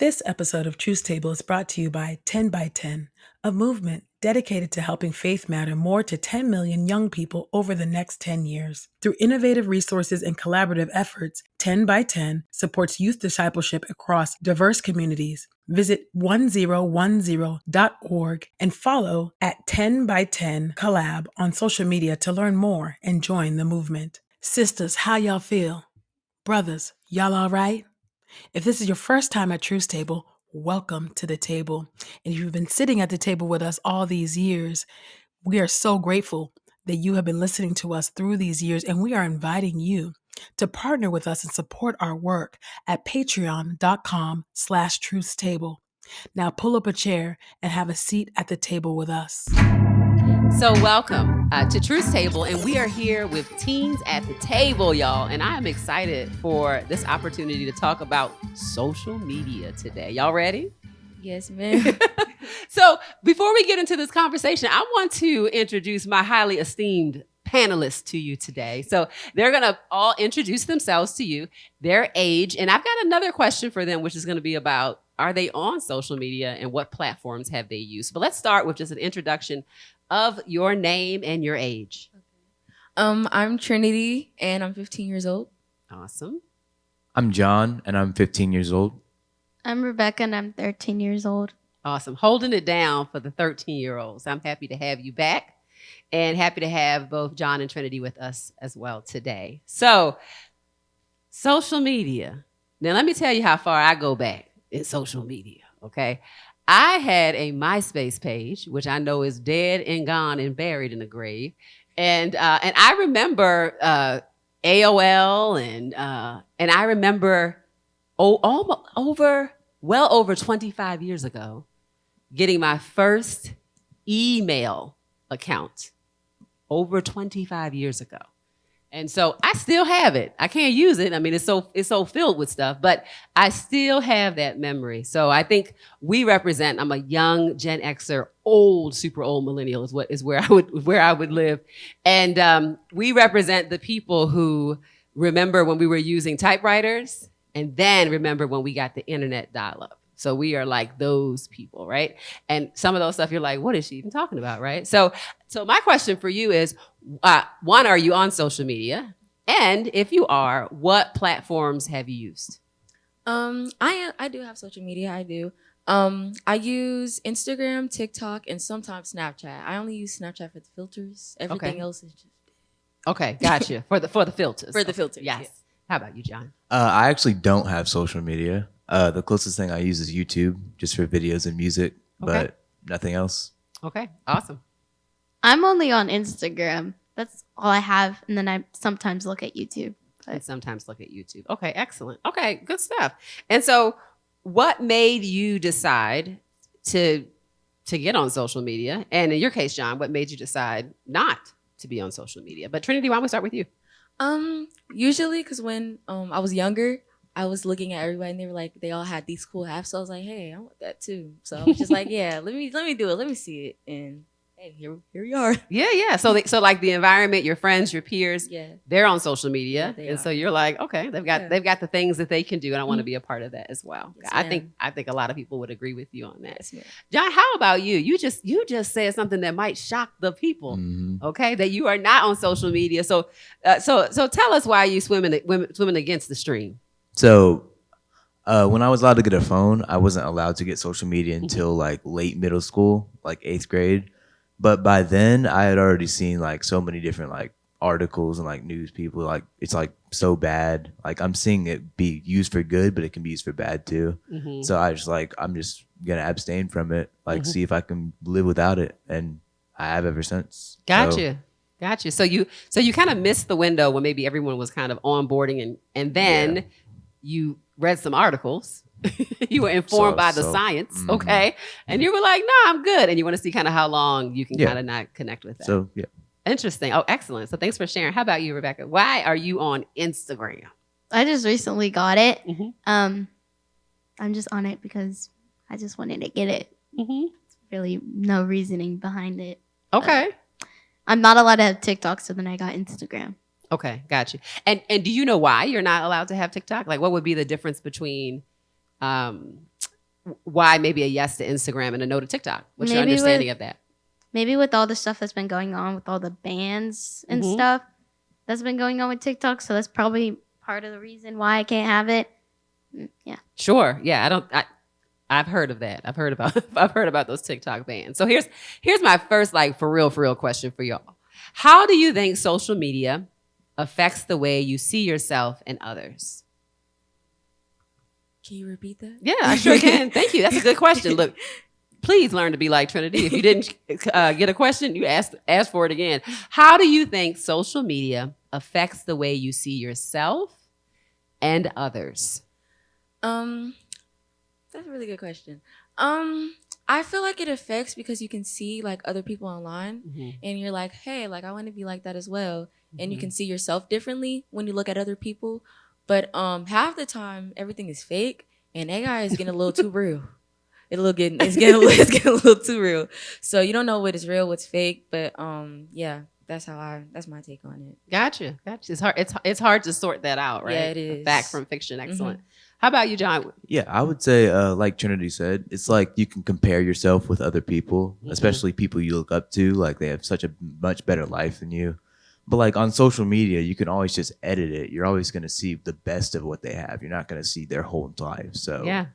This episode of Truth Table is brought to you by 10 by 10, a movement dedicated to helping faith matter more to 10 million young people over the next 10 years. Through innovative resources and collaborative efforts, 10 by 10 supports youth discipleship across diverse communities. Visit 1010.org and follow at 10 by 10 Collab on social media to learn more and join the movement. Sisters, how y'all feel? Brothers, y'all all right? If this is your first time at Truth Table, welcome to the table. And if you've been sitting at the table with us all these years, we are so grateful that you have been listening to us through these years, and we are inviting you to partner with us and support our work at patreon.com/truthstable. Now pull up a chair and have a seat at the table with us. So welcome to Truth Table, and we are here with teens at the table, y'all. And I am excited for this opportunity to talk about social media today. Y'all ready? Yes, ma'am. So before we get into this conversation, I want to introduce my highly esteemed panelists to you today. So they're going to all introduce themselves to you, their age, and I've got another question for them, which is going to be about, are they on social media and what platforms have they used? But let's start with just an introduction of your name and your age. I'm Trinity, and I'm 15 years old. Awesome. I'm John, and I'm 15 years old. I'm Rebecca, and I'm 13 years old. Awesome. Holding it down for the 13-year-olds. I'm happy to have you back and happy to have both John and Trinity with us as well today. So, social media. Now, let me tell you how far I go back in social media, okay? I had a MySpace page, which I know is dead and gone and buried in the grave. And I remember AOL and I remember well over 25 years ago, getting my first email account over 25 years ago. And so I still have it. I can't use it. I mean, it's so filled with stuff, but I still have that memory. So I think we represent, I'm a young Gen Xer, super old millennial is where I would live. And we represent the people who remember when we were using typewriters and then remember when we got the internet dial-up. So we are like those people, right? And some of those stuff, you're like, what is she even talking about, right? So my question for you is, one, are you on social media? And if you are, what platforms have you used? I do have social media. I do. I use Instagram, TikTok, and sometimes Snapchat. I only use Snapchat for the filters. Everything else is just okay. Gotcha. for the filters. For the filters. Yes. Yeah. How about you, John? I actually don't have social media. The closest thing I use is YouTube, just for videos and music, but nothing else. Okay. Awesome. I'm only on Instagram. That's all I have. And then I sometimes look at YouTube. And sometimes look at YouTube. Okay, excellent. Okay, good stuff. And so what made you decide to get on social media? And in your case, John, what made you decide not to be on social media? But Trinity, why don't we start with you? Usually because when I was younger, I was looking at everybody and they were like, they all had these cool apps. So I was like, hey, I want that too. So I was just like, yeah, let me do it. Let me see it. And hey, here we are. Yeah. So like the environment, your friends, your peers, they're on social media. Yeah, and so you're like, okay, they've got the things that they can do. And I want to be a part of that as well. Yes, I think a lot of people would agree with you on that. Yes, John, how about you? You just said something that might shock the people. Okay. That you are not on social media. So tell us why you swimming against the stream. So when I was allowed to get a phone, I wasn't allowed to get social media until like late middle school, like 8th grade. But by then I had already seen like so many different like articles and like news people, like it's like so bad. Like I'm seeing it be used for good, but it can be used for bad too. So I just like, I'm just going to abstain from it, like see if I can live without it. And I have ever since. Gotcha. So you kind of missed the window when maybe everyone was kind of onboarding and then you read some articles. You were informed by the science, okay? And you were like, no, I'm good. And you want to see kind of how long you can kind of not connect with that. So, yeah. Interesting. Oh, excellent. So thanks for sharing. How about you, Rebecca? Why are you on Instagram? I just recently got it. I'm just on it because I just wanted to get it. Really no reasoning behind it. Okay. I'm not allowed to have TikTok, so then I got Instagram. Okay, got you. And do you know why you're not allowed to have TikTok? Like, what would be the difference between why maybe a yes to Instagram and a no to TikTok? What's your Maybe understanding with- of that? Maybe with all the stuff that's been going on with all the bans and Mhm. stuff that's been going on with TikTok, so that's probably part of the reason why I can't have it. Yeah. Sure. Yeah, I've heard of that. I've heard about those TikTok bans. So here's my first like for real question for y'all. How do you think social media affects the way you see yourself and others? Can you repeat that? Yeah, I sure can. Thank you. That's a good question. Look, please learn to be like Trinity. If you didn't get a question, you ask for it again. How do you think social media affects the way you see yourself and others? That's a really good question. I feel like it affects because you can see like other people online and you're like, hey, like I want to be like that as well. And you can see yourself differently when you look at other people. But half the time everything is fake and AI is getting a little too real. It's getting a little too real. So you don't know what is real, what's fake. But yeah, that's my take on it. Gotcha. It's hard to sort that out, right? Yeah, it is. Fact from fiction. Excellent. How about you, John? Yeah, I would say, like Trinity said, it's like you can compare yourself with other people, especially people you look up to. Like they have such a much better life than you. But like on social media, you can always just edit it. You're always going to see the best of what they have. You're not going to see their whole life. So Yeah.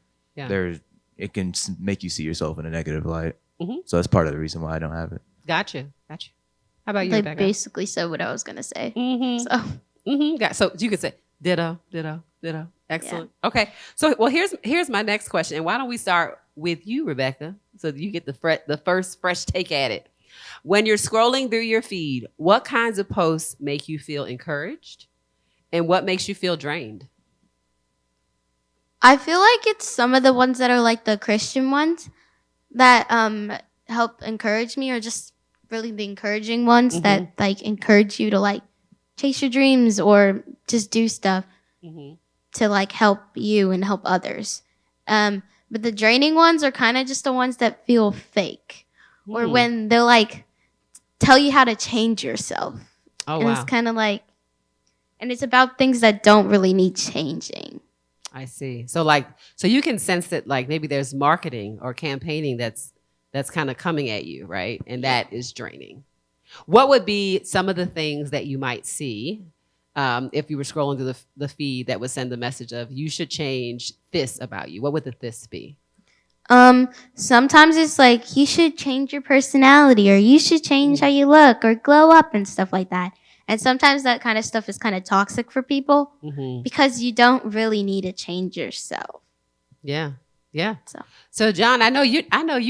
it can make you see yourself in a negative light. Mhm. So that's part of the reason why I don't have it. Gotcha. How about you, They Rebecca? basically said what I was gonna say. Mm-hmm. So So you could say ditto. Excellent. Okay. So well, here's my next question, and why don't we start with you, Rebecca, so that you get the first fresh take at it. When you're scrolling through your feed, what kinds of posts make you feel encouraged, and what makes you feel drained? I feel like it's some of the ones that are like the Christian ones that help encourage me, or just really the encouraging ones that like encourage you to like chase your dreams or just do stuff to like help you and help others. But the draining ones are kind of just the ones that feel fake, or when they'll like tell you how to change yourself. Oh, And wow. it's kind of like, and it's about things that don't really need changing. I see. So you can sense that like maybe there's marketing or campaigning that's kind of coming at you, right? And that is draining. What would be some of the things that you might see if you were scrolling through the feed that would send the message of you should change this about you? What would the this be? Sometimes it's like you should change your personality, or you should change how you look, or glow up and stuff like that. And sometimes that kind of stuff is kind of toxic for people because you don't really need to change yourself. Yeah. Yeah. So. So John, I know you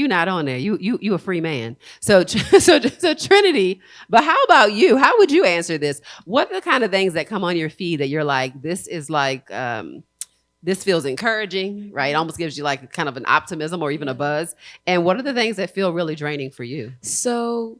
not on there. You a free man. So Trinity, but how about you? How would you answer this? What are the kind of things that come on your feed that you're like, this is like this feels encouraging, right? It almost gives you like kind of an optimism or even a buzz. And what are the things that feel really draining for you? So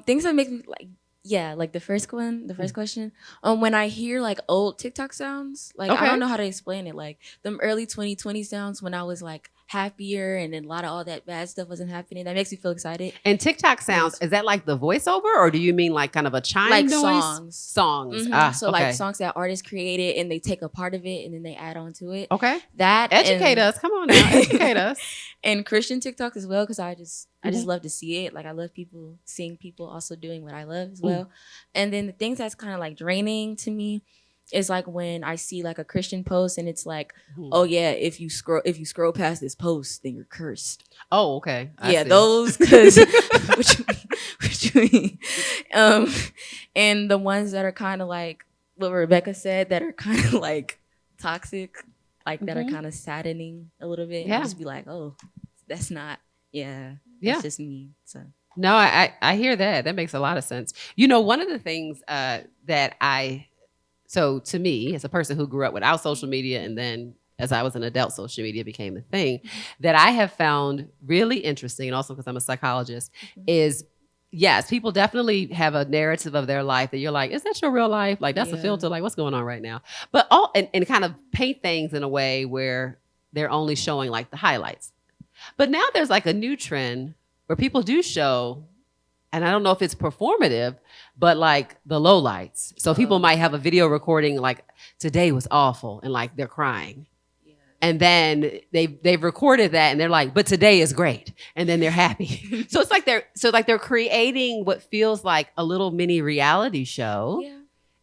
things that make me like the first question, when I hear like old TikTok sounds, like I don't know how to explain it, like them early 2020 sounds when I was like happier and then a lot of all that bad stuff wasn't happening, that makes me feel excited. And TikTok sounds, is that like the voiceover, or do you mean like kind of a chime Like noise? Songs. Okay. Like songs that artists created and they take a part of it and then they add on to it. Okay. That Educate us. Come on now. Educate us. And Christian TikToks as well, because I just love to see it. Like I love seeing people also doing what I love as well. And then the things that's kind of like draining to me is like when I see like a Christian post and it's like, oh yeah, if you scroll past this post, then you're cursed. Oh, okay. I see. Those, because what you mean? And the ones that are kind of like what Rebecca said, that are kind of like toxic, like that are kind of saddening a little bit. Yeah. And just be like, oh, that's not, Yeah. that's just me. So No, I hear that. That makes a lot of sense. You know, one of the things so to me, as a person who grew up without social media, and then as I was an adult, social media became a thing, that I have found really interesting, and also because I'm a psychologist, is yes, people definitely have a narrative of their life that you're like, is that your real life? Like that's a filter, like what's going on right now? But and kind of paint things in a way where they're only showing like the highlights. But now there's like a new trend where people do show, and I don't know if it's performative, but like the lowlights. So people might have a video recording like today was awful and like they're crying. and then they've recorded that and they're like, but today is great, and then they're happy. So it's like they're creating what feels like a little mini reality show. Yeah.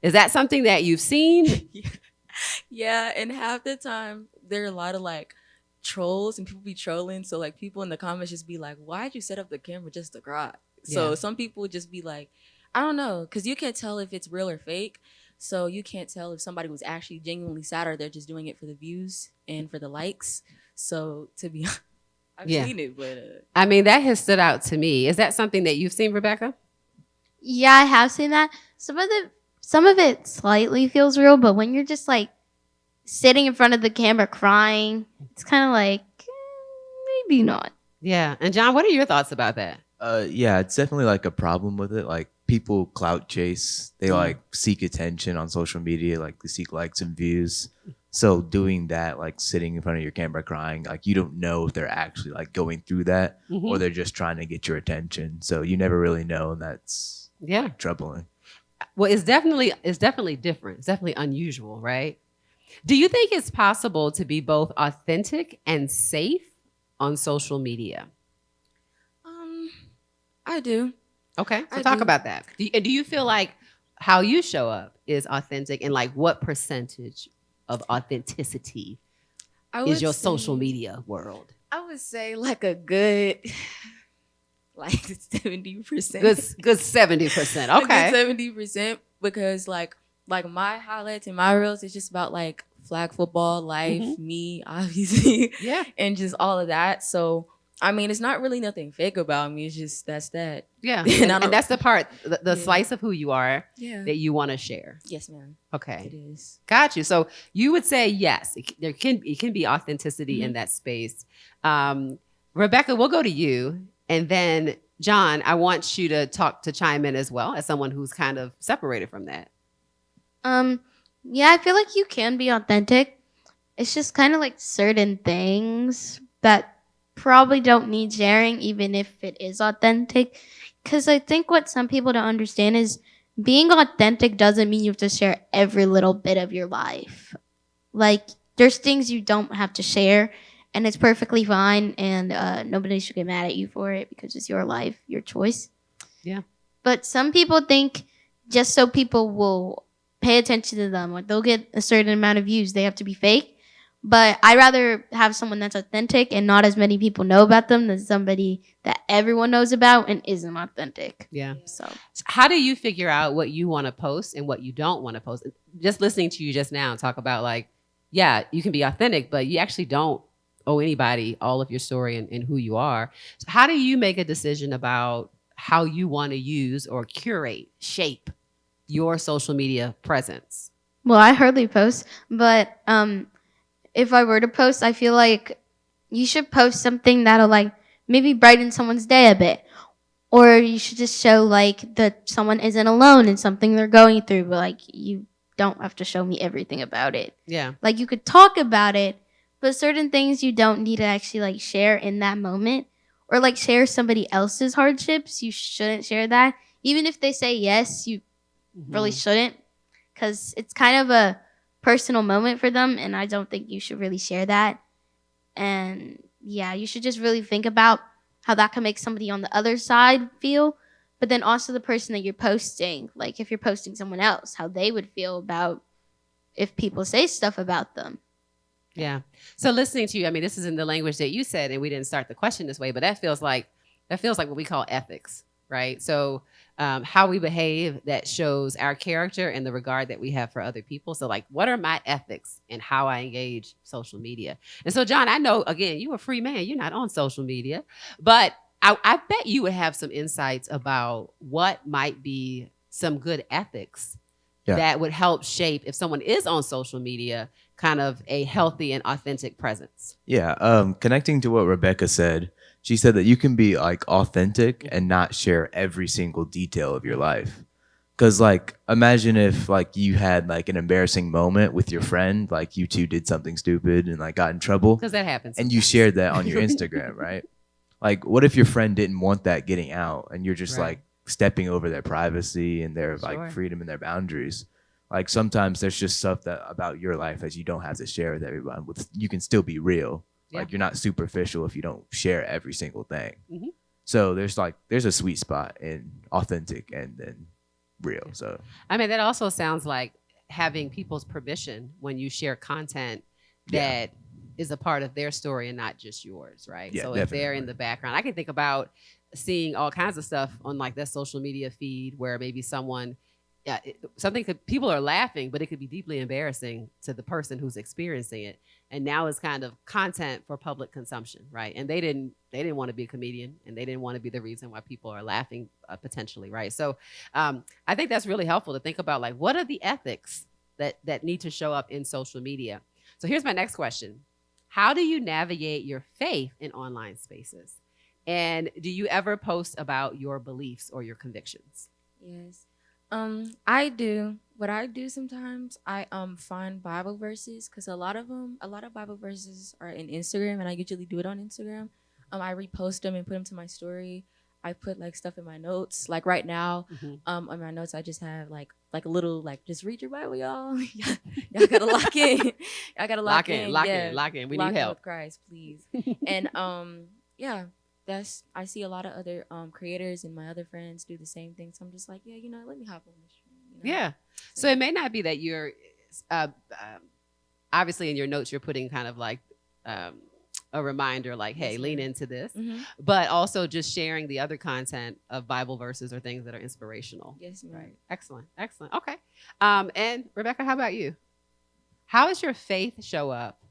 Is that something that you've seen? Yeah, and half the time there are a lot of like trolls and people be trolling. So like people in the comments just be like, "Why'd you set up the camera just to cry?" So Yeah. some people just be like, "I don't know," because you can't tell if it's real or fake. So you can't tell if somebody was actually genuinely sad or they're just doing it for the views and for the likes. So to be, I've Yeah. seen it, but I mean, that has stood out to me. Is that something that you've seen, Rebecca? Yeah, I have seen that. Some of it slightly feels real, but when you're just like sitting in front of the camera crying, it's kind of like maybe not. Yeah. And John, what are your thoughts about that? Yeah, it's definitely like a problem with it. Like people clout chase, they like seek attention on social media, like they seek likes and views. So doing that, like sitting in front of your camera crying, like you don't know if they're actually like going through that or they're just trying to get your attention. So you never really know, and that's Yeah. troubling. Well, it's definitely different. It's definitely unusual, right? Do you think it's possible to be both authentic and safe on social media? I do. Okay, so I talk do. about that. Do you feel like how you show up is authentic, and like what percentage of authenticity I is would your say- social media world? I would say like a good, like 70%. Good 70%. Okay. 70% because like my highlights and my reels is just about like flag football, life, me, obviously, Yeah. and just all of that. So I mean, it's not really nothing fake about me. It's just that's that. Yeah. And I And, don't- that's the part, the Yeah. slice of who you are Yeah. that you want to share. Yes, ma'am. Okay. It is. Got you. So you would say yes, it can be authenticity in that space. Rebecca, we'll go to you, and then John, I want you to chime in as well as someone who's kind of separated from that. Yeah, I feel like you can be authentic. It's just kind of like certain things that probably don't need sharing, even if it is authentic. Because I think what some people don't understand is being authentic doesn't mean you have to share every little bit of your life. Like, there's things you don't have to share, and it's perfectly fine, and nobody should get mad at you for it because it's your life, your choice. Yeah. But some people think just so people will pay attention to them, like they'll get a certain amount of views, they have to be fake. But I'd rather have someone that's authentic and not as many people know about them than somebody that everyone knows about and isn't authentic. Yeah. So How do you figure out what you want to post and what you don't want to post? Just listening to you just now talk about like, yeah, you can be authentic, but you actually don't owe anybody all of your story and who you are. So how do you make a decision about how you want to use or curate, shape your social media presence? well, I hardly post, but if I were to post, I feel like you should post something that'll like maybe brighten someone's day a bit. Or you should just show like that someone isn't alone in something they're going through, but like you don't have to show me everything about it. Yeah. Like you could talk about it, but certain things you don't need to actually like share in that moment. Or like share somebody else's hardships. You shouldn't share that. Even if they say yes, you really shouldn't. Because it's kind of a personal moment for them, and I don't think you should really share that. And yeah, you should just really think about how that can make somebody on the other side feel, but then also the person that you're posting, like if you're posting someone else, how they would feel about if people say stuff about them. Yeah. So listening to you, I mean, this is in the language that you said, and we didn't start the question this way, but that feels like what we call ethics, right? So how we behave that shows our character and the regard that we have for other people. So like, what are my ethics and how I engage social media? And so, John, I know, again, you're a free man. You're not on social media, but I bet you would have some insights about what might be some good ethics that would help shape, if someone is on social media, kind of a healthy and authentic presence. Yeah, connecting to what Rebecca said, she said that you can be like authentic and not share every single detail of your life. Cause like, imagine if like you had like an embarrassing moment with your friend, like you two did something stupid and like got in trouble, Because that happens. and you shared that on your Instagram, right? Like, what if your friend didn't want that getting out, and you're just Right. like stepping over their privacy and their Sure. like freedom and their boundaries? like sometimes there's just stuff that about your life that you don't have to share with everyone. You can still be real. Yeah. Like you're not superficial if you don't share every single thing. Mhm. So there's a sweet spot in authentic and then real. So I mean, that also sounds like having people's permission when you share content Yeah. that is a part of their story and not just yours, right? Yeah, So if they're definitely. in the background, I can think about seeing all kinds of stuff on like that social media feed where maybe someone, yeah, people are laughing, but it could be deeply embarrassing to the person who's experiencing it. And now it's kind of content for public consumption, right? And they didn't want to be a comedian, and they didn't want to be the reason why people are laughing potentially, right? So I think that's really helpful to think about, like, what are the ethics that need to show up in social media? So here's my next question. How do you navigate your faith in online spaces? And do you ever post about your beliefs or your convictions? Yes. I do. What I do sometimes, I find Bible verses, because a lot of Bible verses are in Instagram, and I usually do it on Instagram. I repost them and put them to my story. I put like stuff in my notes. Like right now, Mhm. on my notes, I just have like a little, like, just read your Bible, y'all. Y'all gotta lock in. Y'all gotta lock in. Lock Yeah. in, lock in. We Lock need in help. with Christ, please. And yeah, I see a lot of other creators and my other friends do the same thing. So I'm just like, yeah, let me hop on this train. Yeah. So it may not be that you're obviously in your notes you're putting kind of like a reminder, like, hey, Yes, lean ma'am. into this, Mhm. but also just sharing the other content of Bible verses or things that are inspirational. Yes, ma'am. Right. Excellent. Excellent. Okay. And Rebecca, how about you? How does your faith show up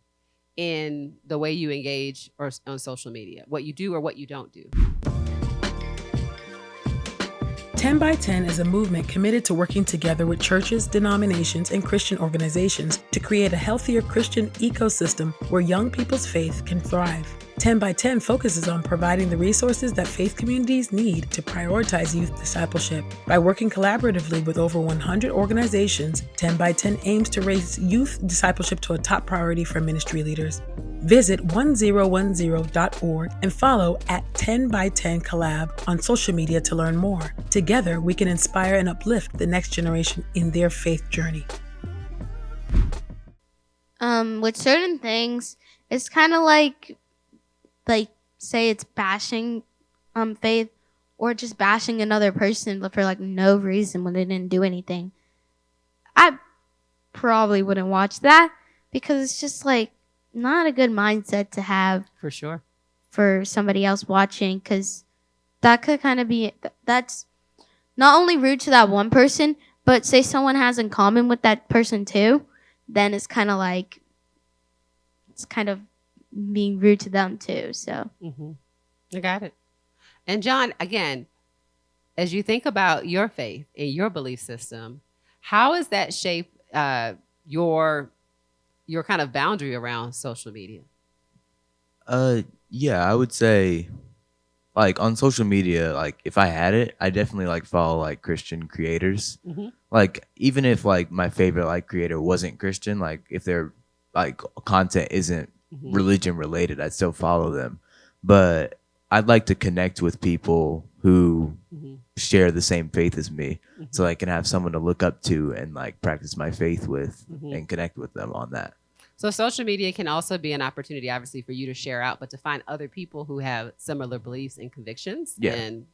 in the way you engage or on social media? What you do or what you don't do? 10 by 10 is a movement committed to working together with churches, denominations, and Christian organizations to create a healthier Christian ecosystem where young people's faith can thrive. 10 by 10 focuses on providing the resources that faith communities need to prioritize youth discipleship. By working collaboratively with over 100 organizations, 10 by 10 aims to raise youth discipleship to a top priority for ministry leaders. Visit 1010.org and follow at 10 by 10 Collab on social media to learn more. Together, we can inspire and uplift the next generation in their faith journey. With certain things, it's kind of like say it's bashing faith, or just bashing another person for like no reason when they didn't do anything. I probably wouldn't watch that, because it's just like not a good mindset to have For sure. for somebody else watching, because that could kind of be, that's not only rude to that one person, but say someone has in common with that person too, then it's kind of like, it's kind of being rude to them too. So Mm-hmm. I got it. And John, again, as you think about your faith and your belief system, how has that shaped your kind of boundary around social media? Yeah, I would say like on social media, like if I had it, I definitely like follow like Christian creators. Mhm. Like even if like my favorite like creator wasn't Christian, like if their like content isn't Mhm. religion related, I'd still follow them. But I'd like to connect with people who Mhm. share the same faith as me, Mhm. so I can have someone to look up to and like practice my faith with Mhm. and connect with them on that. So social media can also be an opportunity, obviously, for you to share out, but to find other people who have similar beliefs and convictions. Yeah. And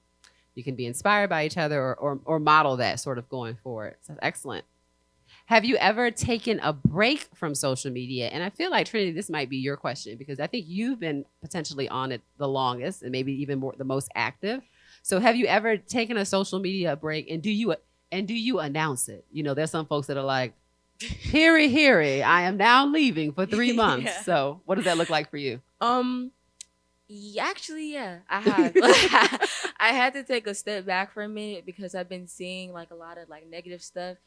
you can be inspired by each other or model that sort of going forward. So excellent. Have you ever taken a break from social media? And I feel like, Trinity, this might be your question, because I think you've been potentially on it the longest and maybe even more the most active. So have you ever taken a social media break, and do you announce it? You know, there's some folks that are like, Heary, I am now leaving for 3 months. Yeah. So what does that look like for you? Actually, yeah, I have. I had to take a step back for a minute, because I've been seeing like a lot of like negative stuff,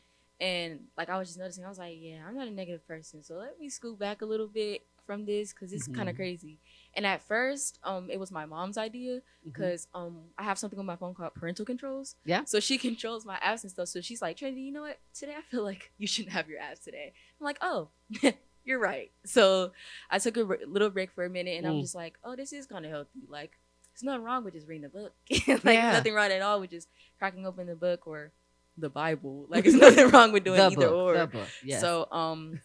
and like I was just noticing, I was like, yeah, I'm not a negative person, so let me scoot back a little bit from this, because it's kind of crazy. And at first, it was my mom's idea, because I have something on my phone called parental controls. Yeah. So she controls my apps and stuff. So she's like, Trinity, you know what? Today I feel like you shouldn't have your apps today. I'm like, oh, you're right. So I took a little break for a minute, and I'm just like, oh, this is kind of healthy. Like, there's nothing wrong with just reading a book. Like, Yeah. nothing wrong at all with just cracking open the book or the Bible. Like, there's nothing wrong with doing The either book, or. the book. Yes. So,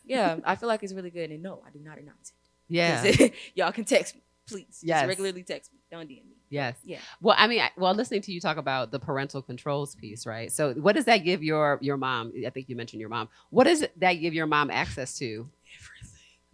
yeah, I feel like it's really good. And no, I do not announce it. yeah. 'Cause y'all can text me, please. Yes. Just regularly text me. Don't DM me. Yes. Yeah. Well, I mean, listening to you talk about the parental controls piece, right? So, what does that give your mom? I think you mentioned your mom. What does that give your mom access to?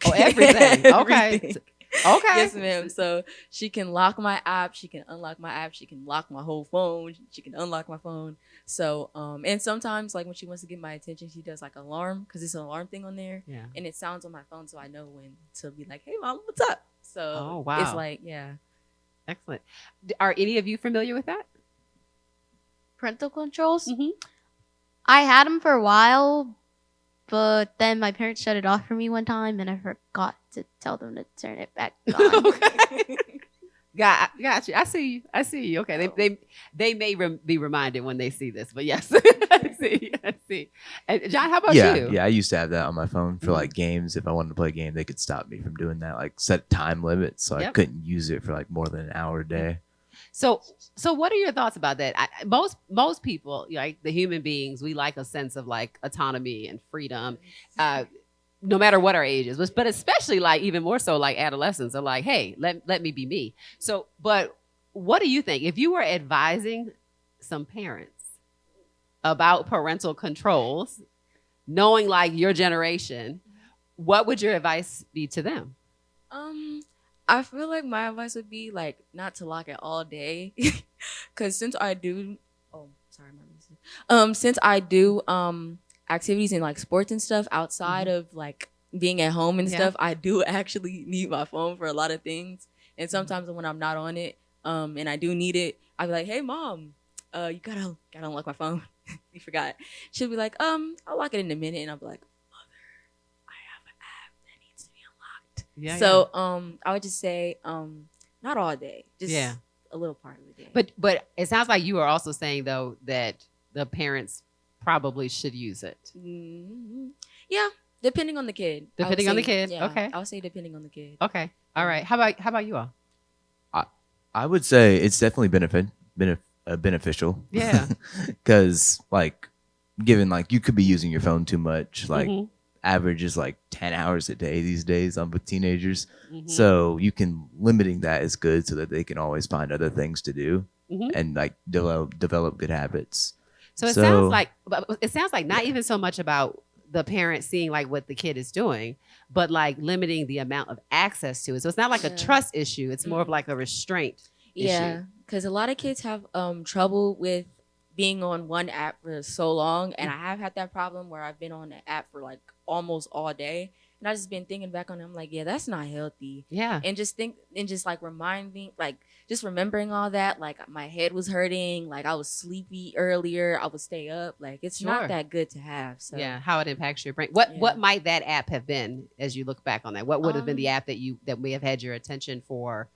Oh, everything. Okay. Everything. Okay. Yes, ma'am. So she can lock my app. She can unlock my app. She can lock my whole phone. She can unlock my phone. So, and sometimes, like, when she wants to get my attention, she does like alarm, because it's an alarm thing on there, Yeah. and it sounds on my phone, so I know when to be like, "Hey, mom, what's up?" So, Oh, wow. it's like, yeah. Excellent. Are any of you familiar with that? Parental controls. Mhm. I had them for a while, but then my parents shut it off for me one time, and I forgot to tell them to turn it back on. Okay. Got you. I see you. Okay. They may be reminded when they see this, but yes. I see. And John, how about Yeah, you? yeah. I used to have that on my phone for Mhm. like games. If I wanted to play a game, they could stop me from doing that. Like set time limits, so I Yep. couldn't use it for like more than an hour a day. So what are your thoughts about that? Most people, like the human beings, we like a sense of like autonomy and freedom, no matter what our age is, but especially like even more so like adolescents are like, hey, let me be me. So, but what do you think if you were advising some parents about parental controls, knowing like your generation, what would your advice be to them? I feel like my advice would be like not to lock it all day, because since I do, since I do activities and like sports and stuff outside of like being at home and Yeah. stuff, I do actually need my phone for a lot of things. And sometimes when I'm not on it, and I do need it, I'll be like, "Hey, mom, you gotta unlock my phone. You forgot." She'll be like, "I'll lock it in a minute," and I'll be like, needs to be unlocked. Yeah. So I would just say not all day, just Yeah. a little part of the day. But it sounds like you are also saying though that the parents probably should use it. Yeah, depending on the kid. I would Depending on the say- kid, yeah, okay. I would say depending on the kid. Okay. All right. How about you all? I would say it's definitely beneficial. Yeah. Because like, given like you could be using your phone too much, like Mhm. average is like 10 hours a day these days on with teenagers. Mhm. So you can limiting that is good so that they can always find other things to do Mhm. and like develop good habits. So it So- sounds like not even so much about the parent seeing like what the kid is doing, but like limiting the amount of access to it. So it's not like a Yeah. trust issue. It's more of Mhm. like a restraint issue. Yeah, because a lot of kids have trouble with being on one app for so long, and I have had that problem where I've been on the app for like almost all day, and I just been thinking back on it. I'm like, yeah, that's not healthy. Yeah. And just like just remembering all that, like my head was hurting, like I was sleepy earlier, I would stay up, like it's Sure. not that good to have. So Yeah, how it impacts your brain. What Yeah. might that app have been as you look back on that? What would have been the Um, app that may have had your attention for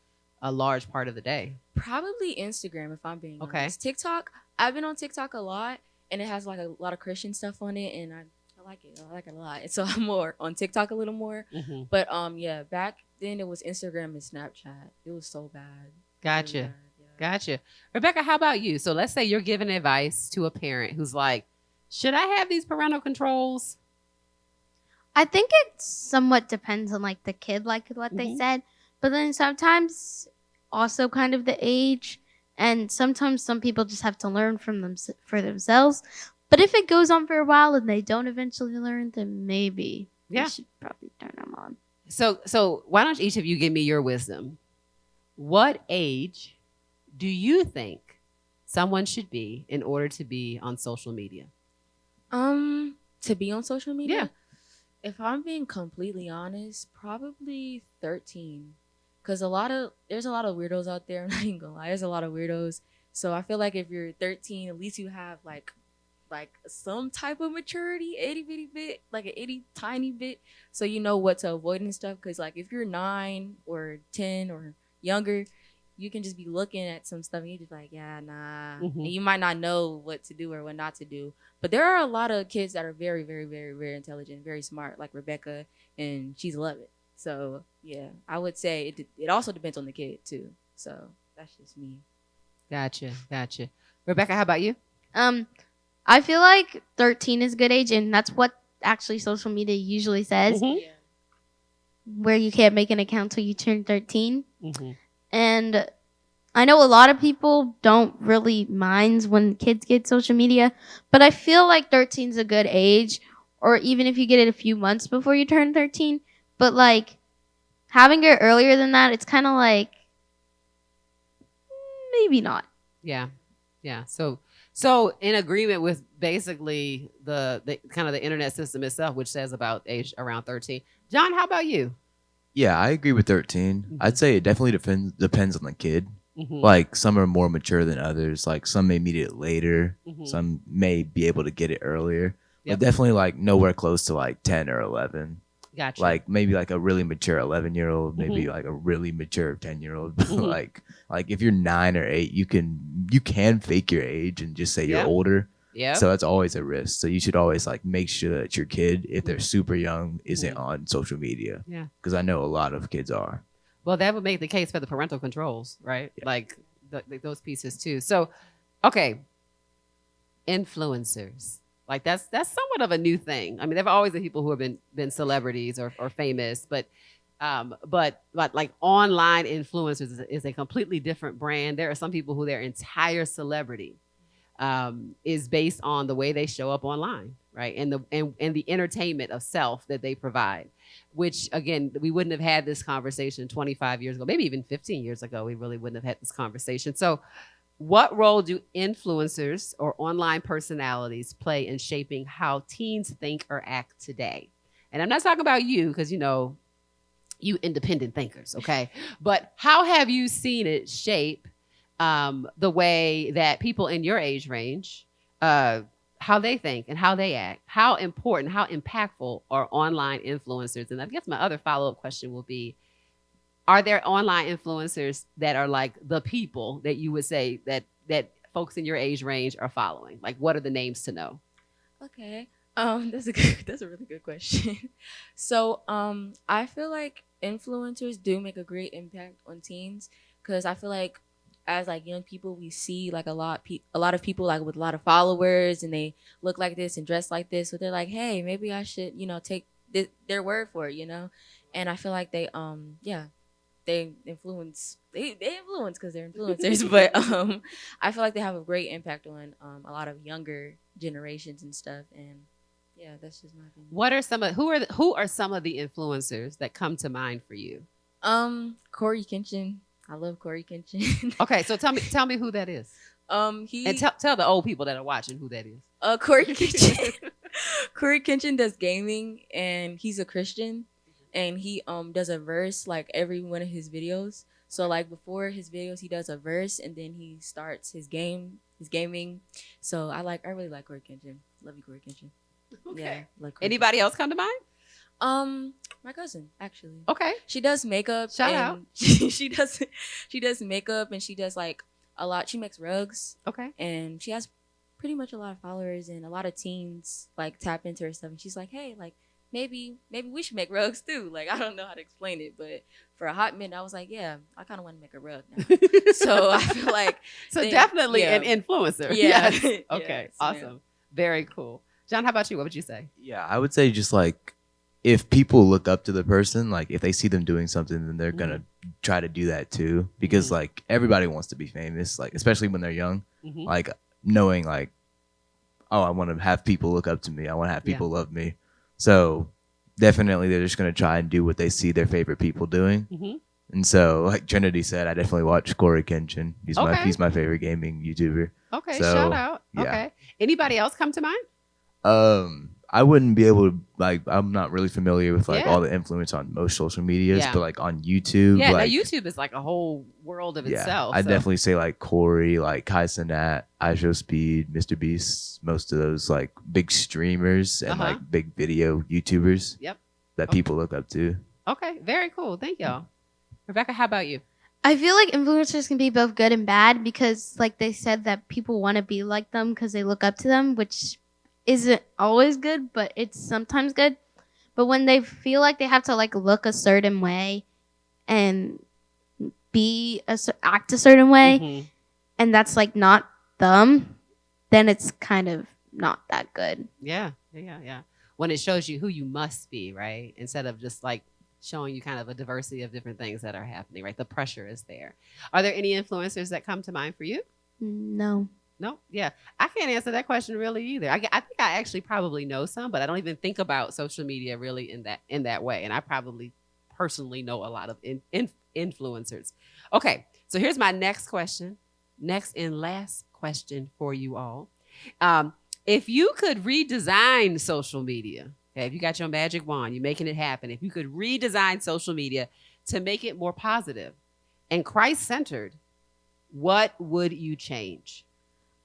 a large part of the day? probably Instagram, if I'm being Okay. honest. TikTok, I've been on TikTok a lot, and it has like a lot of Christian stuff on it, and I like it. I like it a lot. And so I'm more on TikTok a little more. Mm-hmm. But yeah, back then it was Instagram and Snapchat. It was so bad. Really Gotcha. bad, yeah. Gotcha. Rebecca, how about you? So let's say you're giving advice to a parent who's like, should I have these parental controls? I think it somewhat depends on like the kid, like what they Mhm. said, but then sometimes also kind of the age, and sometimes some people just have to learn from them for themselves. But if it goes on for a while and they don't eventually learn, then maybe Yeah. we should probably turn them on. So why don't each of you give me your wisdom? What age do you think someone should be in order to be on social media? To be on social media? Yeah. If I'm being completely honest, probably 13. Because there's a lot of weirdos out there. I'm not even gonna lie. There's a lot of weirdos. So I feel like if you're 13, at least you have like some type of maturity, itty bitty bit, like an itty tiny bit, so you know what to avoid and stuff. Because like if you're 9 or 10 or younger, you can just be looking at some stuff and you're just like, yeah, nah. Mhm. And you might not know what to do or what not to do. But there are a lot of kids that are very, very, very, very intelligent, very smart, like Rebecca, and she's 11. So yeah, I would say it also depends on the kid too. So that's just me. Gotcha. Rebecca, how about you? I feel like 13 is a good age, and that's what actually social media usually says, Mhm. where you can't make an account till you turn 13. Mhm. And I know a lot of people don't really mind when kids get social media, but I feel like 13 is a good age, or even if you get it a few months before you turn 13. But like having it earlier than that, it's kind of like maybe not. Yeah. Yeah. So in agreement with basically the kind of the internet system itself, which says about age around 13. John, how about you? Yeah, I agree with 13. Mhm. I'd say it definitely depends on the kid. Mhm. Like some are more mature than others. Like some may meet it later. Mhm. Some may be able to get it earlier. Yep. But definitely like nowhere close to like 10 or 11. Gotcha. Like maybe like a really mature 11-year-old, maybe Mm-hmm. like a really mature 10-year-old. Mhm. like if you're 9 or 8, you can fake your age and just say Yeah. you're older. yeah. So that's always a risk. So you should always like make sure that your kid, if they're super young, isn't Mhm. on social media. Yeah. Because I know a lot of kids are. Well, that would make the case for the parental controls, right? Like those pieces too. So, okay, influencers. Like that's somewhat of a new thing. I mean, there have always been people who have been celebrities or famous, but like online influencers is a completely different brand. There are some people who their entire celebrity is based on the way they show up online, right? And the entertainment of self that they provide. Which again, we wouldn't have had this conversation 25 years ago, maybe even 15 years ago. We really wouldn't have had this conversation. So, what role do influencers or online personalities play in shaping how teens think or act today? And I'm not talking about you because you independent thinkers, okay? But how have you seen it shape the way that people in your age range, how they think and how they act? How important, how impactful are online influencers? And I guess my other follow-up question will be, are there online influencers that are like the people that you would say that folks in your age range are following? Like, what are the names to know? Okay. That's a really good question. So, I feel like influencers do make a great impact on teens because I feel like as like young people we see like a lot of people like with a lot of followers and they look like this and dress like this, so they're like, hey, maybe I should take their word for it. And I feel like they they influence because they're influencers, but I feel like they have a great impact on a lot of younger generations and stuff. And yeah, that's just my opinion. What are who are some of the influencers that come to mind for you? Corey Kenshin. I love Corey Kenshin. Okay, so tell me who that is. He And tell the old people that are watching who that is. Corey Kenshin. Corey Kenshin does gaming and he's a Christian, and he does a verse like every one of his videos. So like before his videos he does a verse and then he starts his gaming. So I really like Corey Kenshin. Love you, Corey Kenshin. Okay. Yeah, like Corey Anybody else come to mind? Kenshin. My cousin actually. Okay. She does makeup. Shout and out. She does makeup and she does like a lot. She makes rugs Okay. and she has pretty much a lot of followers and a lot of teens like tap into her stuff. And she's like, hey, like maybe we should make rugs too. Like I don't know how to explain it, but for a hot minute I was like, yeah, I kind of want to make a rug now. So I feel like So they- definitely yeah. an influencer. Yeah. Yes. Yes, Okay. ma'am. Awesome. Very cool. John, how about you? What would you say? Yeah, I would say just like if people look up to the person, like if they see them doing something, then they're gonna try to do that too. Because Mhm. like everybody wants to be famous, like especially when they're young. Mhm. Like knowing like, oh, I want to have people look up to me. I want to have Yeah. people love me. So definitely they're just gonna try and do what they see their favorite people doing. Mhm. And so like Trinity said, I definitely watch Corey Kenshin. Okay. He's my favorite gaming YouTuber. Okay. So, Shout out. yeah. Okay. Anybody else come to mind? I wouldn't be able to like. I'm not really familiar with like Yeah. all the influence on most social medias, Yeah. but like on YouTube, Yeah. like, now YouTube is like a whole world of itself. I so- definitely say like Corey, like Kai Cenat, ISO Speed, Mr. Beast, most of those like big streamers and Uh-huh. like big video YouTubers. Yep. That Okay. people look up to. Okay. Very cool. Thank y'all. Rebecca, how about you? I feel like influencers can be both good and bad because, like they said, that people want to be like them because they look up to them, which isn't always good, but it's sometimes good. But when they feel like they have to like look a certain way and act a certain way, Mhm. and that's like not them, then it's kind of not that good. Yeah. When it shows you who you must be, right? Instead of just like showing you kind of a diversity of different things that are happening, right? The pressure is there. Are there any influencers that come to mind for you? No. No, yeah, I can't answer that question really either. I think I actually probably know some, but I don't even think about social media really in that way. And I probably personally know a lot of influencers. Okay, so here's my next question, next and last question for you all. If you could redesign social media, okay, if you got your magic wand, you're making it happen. If you could redesign social media to make it more positive and Christ-centered, what would you change?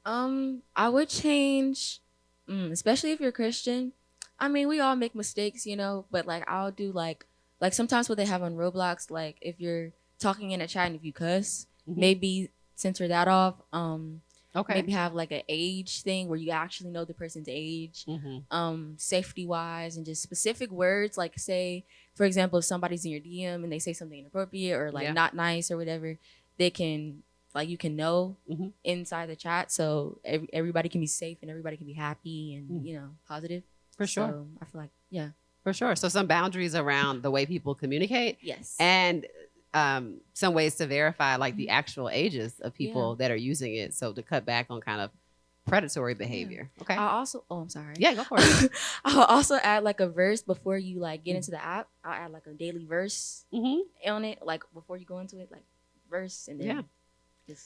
I would change, especially if you're Christian. I mean, we all make mistakes, you know, but like I'll do like sometimes what they have on Roblox, like if you're talking in a chat and if you cuss, maybe censor that off. Okay. Maybe have like an age thing where you actually know the person's age, safety wise, and just specific words. Like say, for example, if somebody's in your DM and they say something inappropriate or like not nice or whatever, they can like you can know inside the chat, so everybody can be safe and everybody can be happy and you know positive. For sure. So I feel like For sure. So some boundaries around the way people communicate. Yes. And some ways to verify like the actual ages of people that are using it. So to cut back on kind of predatory behavior. Okay. I'll also I'm sorry. Yeah, go for it. I'll also add like a verse before you like get into the app. I'll add like a daily verse on it, like before you go into it, like verse and then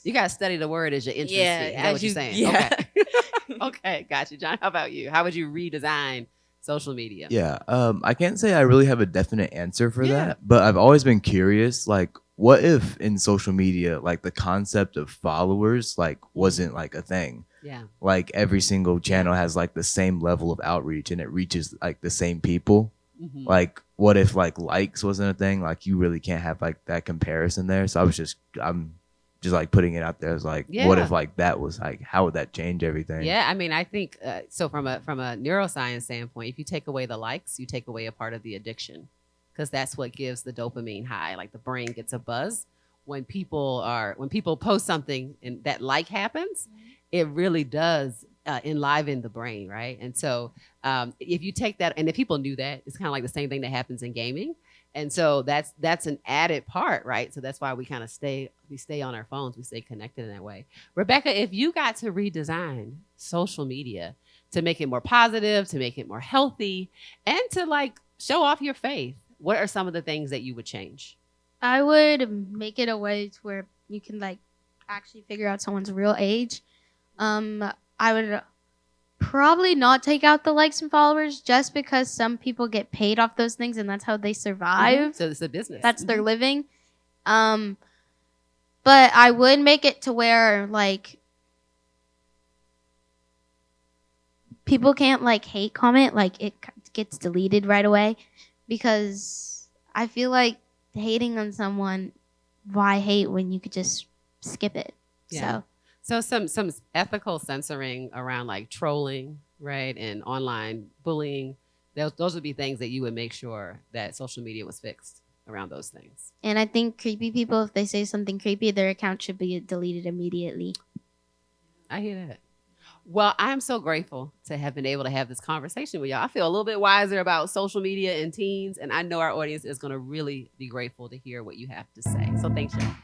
you gotta study the word as your interest. Yeah, Is that what you're saying? Yeah. Okay. Okay, got you, John. How about you? How would you redesign social media? Yeah, I can't say I really have a definite answer for that, but I've always been curious, like, what if in social media, like, the concept of followers, like, wasn't, like, a thing? Yeah. Like, every single channel has, like, the same level of outreach, and it reaches, like, the same people. Like, what if, like, likes wasn't a thing? Like, you really can't have, like, that comparison there. So I'm just like putting it out there as like, what if like that was like, how would that change everything? Yeah, I mean, I think so. From a neuroscience standpoint, if you take away the likes, you take away a part of the addiction, because that's what gives the dopamine high. Like the brain gets a buzz when people post something and that like happens. It really does enliven the brain, right? And so if you take that, and if people knew that, it's kind of like the same thing that happens in gaming. And so that's an added part, right? So that's why we kind of stay on our phones. We stay connected in that way. Rebecca, if you got to redesign social media to make it more positive, to make it more healthy, and to like show off your faith, what are some of the things that you would change? I would make it a way to where you can like actually figure out someone's real age. I would probably not take out the likes and followers just because some people get paid off those things and that's how they survive. So it's a business. That's their living. But I would make it to where like people can't like hate comment, like it gets deleted right away, because I feel like hating on someone, why hate when you could just skip it? Yeah. So some ethical censoring around like trolling, right, and online bullying. Those would be things that you would make sure that social media was fixed around those things. And I think creepy people, if they say something creepy, their account should be deleted immediately. I hear that. Well, I'm so grateful to have been able to have this conversation with y'all. I feel a little bit wiser about social media and teens, and I know our audience is going to really be grateful to hear what you have to say. So thanks, y'all.